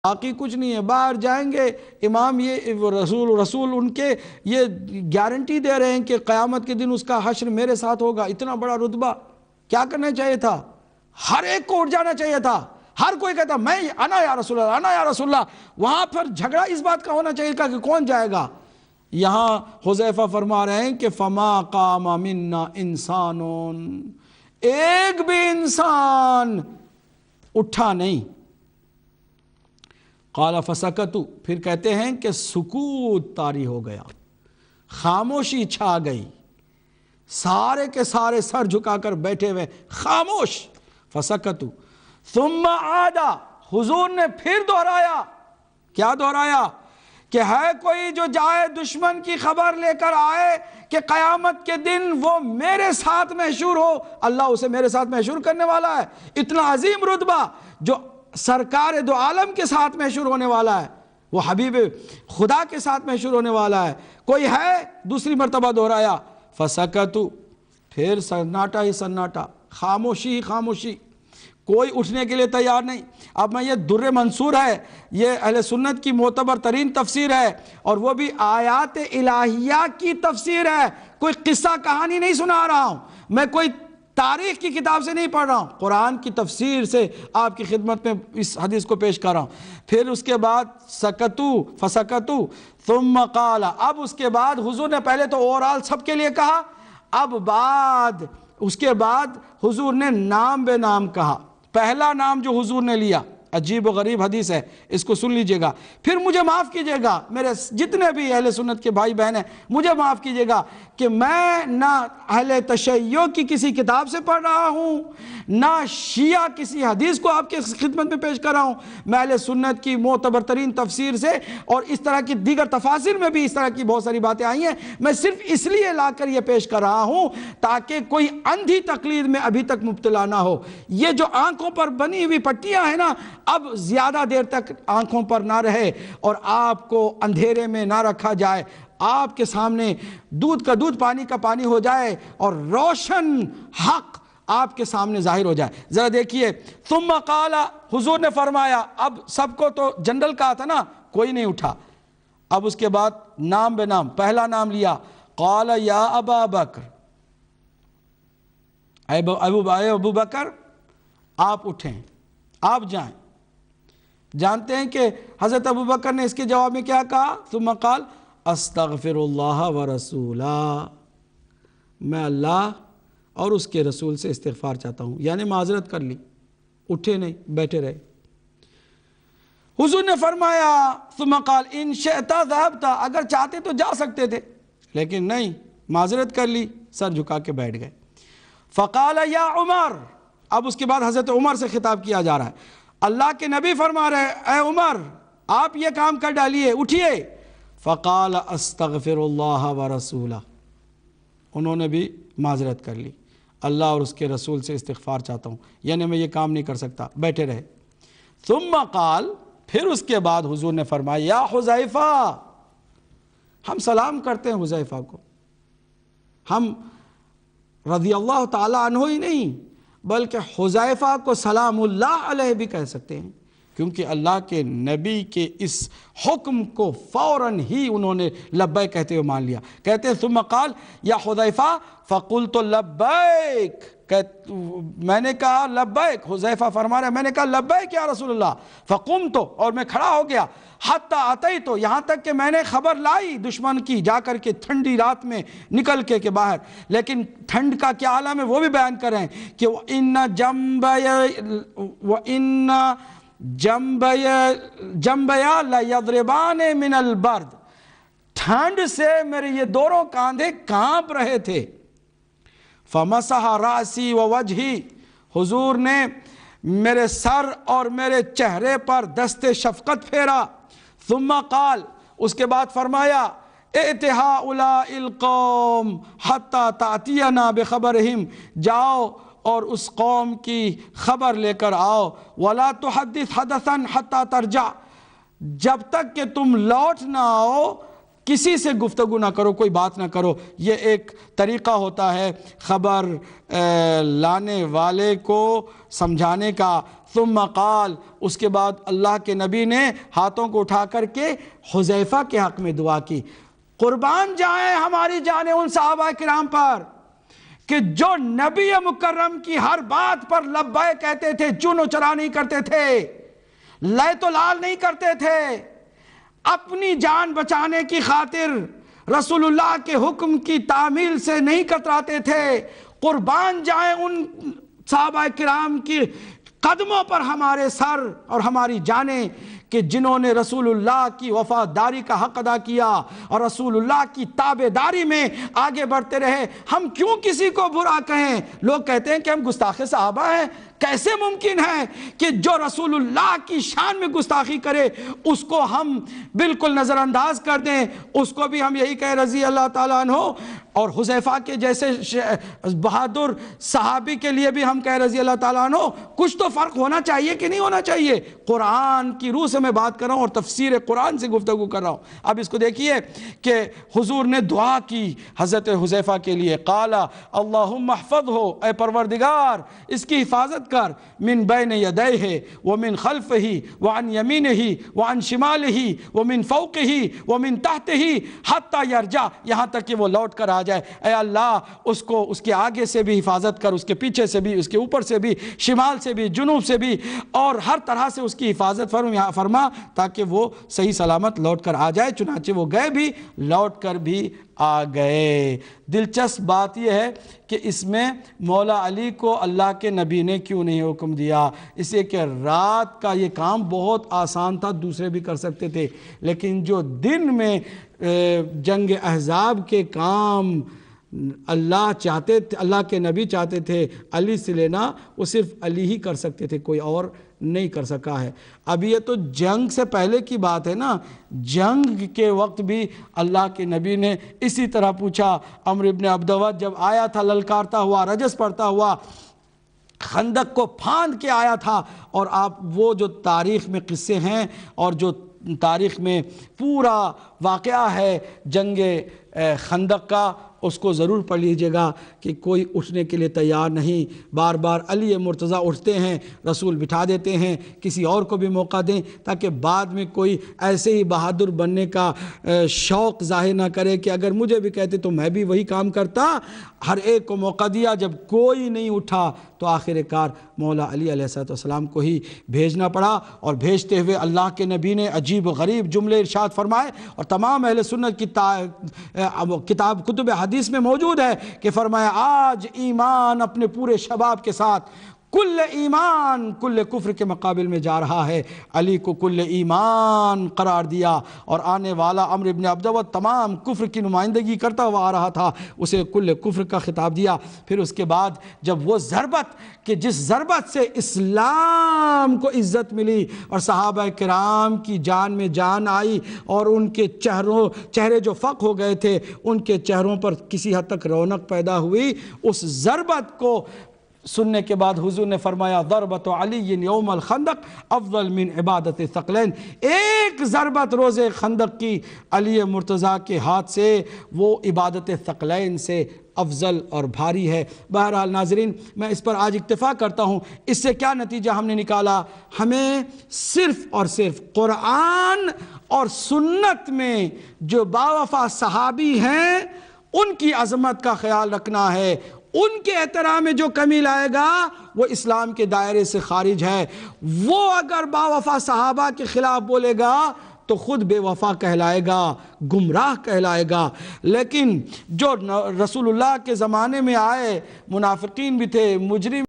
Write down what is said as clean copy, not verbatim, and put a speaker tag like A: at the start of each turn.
A: باقی کچھ نہیں ہے. باہر جائیں گے امام یہ رسول ان کے یہ گارنٹی دے رہے ہیں کہ قیامت کے دن اس کا حشر میرے ساتھ ہوگا. اتنا بڑا رتبہ. کیا کرنا چاہیے تھا؟ ہر ایک کو اٹھ جانا چاہیے تھا. ہر کوئی کہتا میں انا یا رسول اللہ انا یا رسول اللہ. وہاں پر جھگڑا اس بات کا ہونا چاہیے تھا کہ کون جائے گا. یہاں حذیفہ فرما رہے ہیں کہ فما قام منا انسان، ایک بھی انسان اٹھا نہیں. قال فسکتو، پھر کہتے ہیں کہ سکوت طاری ہو گیا، خاموشی چھا گئی، سارے کے سارے سر جھکا کر بیٹھے ہوئے خاموش. فسکتو ثم عاد، حضور نے پھر دہرایا. کیا دہرایا؟ کہ ہے کوئی جو جائے دشمن کی خبر لے کر آئے کہ قیامت کے دن وہ میرے ساتھ محشور ہو، اللہ اسے میرے ساتھ محشور کرنے والا ہے. اتنا عظیم رتبہ جو سرکار دو عالم کے ساتھ محشور ہونے والا ہے، وہ حبیب خدا کے ساتھ محشور ہونے والا ہے. کوئی ہے؟ دوسری مرتبہ دہرایا. فسکتو، پھر سناٹا ہی سناٹا، خاموشی ہی خاموشی، کوئی اٹھنے کے لیے تیار نہیں. اب میں یہ در منصور ہے، یہ اہل سنت کی معتبر ترین تفسیر ہے، اور وہ بھی آیات الہیہ کی تفسیر ہے. کوئی قصہ کہانی نہیں سنا رہا ہوں، میں کوئی تاریخ کی کتاب سے نہیں پڑھ رہا ہوں، قرآن کی تفسیر سے آپ کی خدمت میں اس حدیث کو پیش کر رہا ہوں. پھر اس کے بعد سکتو فسکتو ثم قال، اب اس کے بعد حضور نے پہلے تو اوورال سب کے لیے کہا، اب اس کے بعد حضور نے نام بے نام کہا. پہلا نام جو حضور نے لیا، عجیب و غریب حدیث ہے، اس کو سن لیجئے گا. پھر مجھے معاف کیجئے گا، میرے جتنے بھی اہل سنت کے بھائی بہن ہیں، مجھے معاف کیجئے گا کہ میں نہ اہل تشیع کی کسی کتاب سے پڑھ رہا ہوں، نہ شیعہ کسی حدیث کو آپ کے خدمت میں پیش کر رہا ہوں. میں اہل سنت کی معتبر ترین تفسیر سے اور اس طرح کی دیگر تفاسیر میں بھی اس طرح کی بہت ساری باتیں آئی ہیں، میں صرف اس لیے لا کر یہ پیش کر رہا ہوں تاکہ کوئی اندھی تقلید میں ابھی تک مبتلا نہ ہو. یہ جو آنکھوں پر بنی ہوئی پٹیاں ہیں نا، اب زیادہ دیر تک آنکھوں پر نہ رہے اور آپ کو اندھیرے میں نہ رکھا جائے. آپ کے سامنے دودھ کا دودھ پانی کا پانی ہو جائے اور روشن حق آپ کے سامنے ظاہر ہو جائے. ذرا دیکھیے، ثم قال، حضور نے فرمایا. اب سب کو تو جنرل کہا تھا نا، کوئی نہیں اٹھا. اب اس کے بعد نام بے نام، پہلا نام لیا. قال یا ابا بکر، اے ابو بکر آپ اٹھیں، آپ جائیں. جانتے ہیں کہ حضرت ابو بکر نے اس کے جواب میں کیا کہا؟ ثم قال استغفر اللہ ورسولہ، میں اللہ اور اس کے رسول سے استغفار چاہتا ہوں. یعنی معذرت کر لی، اٹھے نہیں، بیٹھے رہے. حضور نے فرمایا ثم قال ان شئت ذهبت، اگر چاہتے تو جا سکتے تھے، لیکن نہیں، معذرت کر لی، سر جھکا کے بیٹھ گئے. فقال یا عمر، اب اس کے بعد حضرت عمر سے خطاب کیا جا رہا ہے. اللہ کے نبی فرما رہے اے عمر آپ یہ کام کر ڈالیے، اٹھیے. فقال استغفر اللہ ورسولہ، انہوں نے بھی معذرت کر لی، اللہ اور اس کے رسول سے استغفار چاہتا ہوں، یعنی میں یہ کام نہیں کر سکتا، بیٹھے رہے. ثم قال، پھر اس کے بعد حضور نے فرمایا یا حذیفہ، ہم سلام کرتے ہیں حذیفہ کو، ہم رضی اللہ تعالی عنہ ہی نہیں بلکہ حذیفہ کو سلام اللہ علیہ بھی کہہ سکتے ہیں، کیونکہ اللہ کے نبی کے اس حکم کو فوراً ہی انہوں نے لبیک کہتے ہوئے مان لیا. کہتے ہیں ثم قال یا حذیفہ فقلت لبیک، میں نے کہا لبیک. حذیفہ فرما رہے میں نے کہا لبیک یا رسول اللہ. فقمت، اور میں کھڑا ہو گیا. حتی اتیت، یہاں تک کہ میں نے خبر لائی دشمن کی، جا کر کے ٹھنڈی رات میں نکل کے باہر. لیکن ٹھنڈ کا کیا عالم ہے وہ بھی بیان کریں کہ وَإِنَّ جنبیا لیضربان من البرد، ٹھنڈ سے میرے یہ دونوں کاندھے کانپ رہے تھے. فمسح راسی ووجہی، حضور نے میرے سر اور میرے چہرے پر دست شفقت پھیرا. ثم قال، اس کے بعد فرمایا ائت ہؤلاء القوم حتی تأتینا بخبرہم، جاؤ اور اس قوم کی خبر لے کر آؤ. ولا تحدث حدثا حتی ترجع، جب تک کہ تم لوٹ نہ آؤ کسی سے گفتگو نہ کرو، کوئی بات نہ کرو۔ یہ ایک طریقہ ہوتا ہے خبر لانے والے کو سمجھانے کا۔ ثم قال، اس کے بعد اللہ کے نبی نے ہاتھوں کو اٹھا کر کے حذیفہ کے حق میں دعا کی۔ قربان جائیں ہماری جانیں ان صحابہ کرام پر کہ جو نبی مکرم کی ہر بات پر لبیک کہتے تھے، چون و چرا نہیں کرتے تھے، لے تو لال نہیں کرتے تھے، اپنی جان بچانے کی خاطر رسول اللہ کے حکم کی تعمیل سے نہیں کتراتے تھے۔ قربان جائیں ان صحابہ کرام کی قدموں پر ہمارے سر اور ہماری جانیں کہ جنہوں نے رسول اللہ کی وفاداری کا حق ادا کیا اور رسول اللہ کی تابعداری میں آگے بڑھتے رہے۔ ہم کیوں کسی کو برا کہیں؟ لوگ کہتے ہیں کہ ہم گستاخ صحابہ ہیں۔ کیسے ممکن ہے کہ جو رسول اللہ کی شان میں گستاخی کرے اس کو ہم بالکل نظر انداز کر دیں؟ اس کو بھی ہم یہی کہیں رضی اللہ تعالیٰ عنہ، اور حذیفہ کے جیسے بہادر صحابی کے لیے بھی ہم کہیں رضی اللہ تعالیٰ عنہ۔ کچھ تو فرق ہونا چاہیے کہ نہیں ہونا چاہیے؟ قرآن کی روح سے میں بات کر رہا ہوں اور تفسیر قرآن سے گفتگو کر رہا ہوں۔ اب اس کو دیکھیے کہ حضور نے دعا کی حضرت حذیفہ کے لیے، قال اللہم احفظہ، اے پروردگار اس کی حفاظت کر، من بین یدیہ ومن خلفہ وعن یمینہ وعن شمالہ ومن فوقہ ومن تحتہ حتی یرجع، یہاں تک کہ وہ لوٹ کر آ جائے۔ اے اللہ اس کو اس کے آگے سے بھی حفاظت کر، اس کے پیچھے سے بھی، اس کے اوپر سے بھی، شمال سے بھی، جنوب سے بھی، اور ہر طرح سے اس کی حفاظت فرما تاکہ وہ صحیح سلامت لوٹ کر آ جائے۔ چنانچہ وہ گئے بھی، لوٹ کر بھی آ گئے۔ دلچسپ بات یہ ہے کہ اس میں مولا علی کو اللہ کے نبی نے کیوں نہیں حکم دیا؟ اس لیے کہ رات کا یہ کام بہت آسان تھا، دوسرے بھی کر سکتے تھے، لیکن جو دن میں جنگ احزاب کے کام اللہ چاہتے تھے، اللہ کے نبی چاہتے تھے علی سے لینا، وہ صرف علی ہی کر سکتے تھے، کوئی اور نہیں کر سکا ہے۔ اب یہ تو جنگ سے پہلے کی بات ہے نا، جنگ کے وقت بھی اللہ کے نبی نے اسی طرح پوچھا۔ عمرو بن عبدود جب آیا تھا للکارتا ہوا، رجس پڑتا ہوا، خندق کو پھاند کے آیا تھا، اور آپ وہ جو تاریخ میں قصے ہیں اور جو تاریخ میں پورا واقعہ ہے جنگ خندق کا، اس کو ضرور پڑھ لیجئے گا کہ کوئی اٹھنے کے لیے تیار نہیں، بار بار علی مرتضیٰ اٹھتے ہیں، رسول بٹھا دیتے ہیں، کسی اور کو بھی موقع دیں تاکہ بعد میں کوئی ایسے ہی بہادر بننے کا شوق ظاہر نہ کرے کہ اگر مجھے بھی کہتے تو میں بھی وہی کام کرتا۔ ہر ایک کو موقع دیا، جب کوئی نہیں اٹھا تو آخر کار مولا علی علیہ السلام کو ہی بھیجنا پڑا، اور بھیجتے ہوئے اللہ کے نبی نے عجیب و غریب جملے ارشاد فرمائے، اور تمام اہل سنت کی کتاب کتب حدیث میں موجود ہے کہ فرمایا آج ایمان اپنے پورے شباب کے ساتھ کل ایمان کل کفر کے مقابل میں جا رہا ہے۔ علی کو کل ایمان قرار دیا، اور آنے والا عمرو بن عبدود تمام کفر کی نمائندگی کرتا ہوا آ رہا تھا، اسے کل کفر کا خطاب دیا۔ پھر اس کے بعد جب وہ ضربت کہ جس ضربت سے اسلام کو عزت ملی اور صحابہ کرام کی جان میں جان آئی، اور ان کے چہرے جو فق ہو گئے تھے ان کے چہروں پر کسی حد تک رونق پیدا ہوئی، اس ضربت کو سننے کے بعد حضور نے فرمایا ضربت علی یوم الخندق افضل من عبادت الثقلین، ایک ضربت روز خندق کی علی مرتضیٰ کے ہاتھ سے وہ عبادت ثقلین سے افضل اور بھاری ہے۔ بہرحال ناظرین، میں اس پر آج اکتفا کرتا ہوں۔ اس سے کیا نتیجہ ہم نے نکالا؟ ہمیں صرف اور صرف قرآن اور سنت میں جو باوفا صحابی ہیں ان کی عظمت کا خیال رکھنا ہے۔ ان کے احترام میں جو کمی لائے گا وہ اسلام کے دائرے سے خارج ہے۔ وہ اگر باوفا صحابہ کے خلاف بولے گا تو خود بے وفا کہلائے گا، گمراہ کہلائے گا۔ لیکن جو رسول اللہ کے زمانے میں آئے، منافقین بھی تھے، مجرم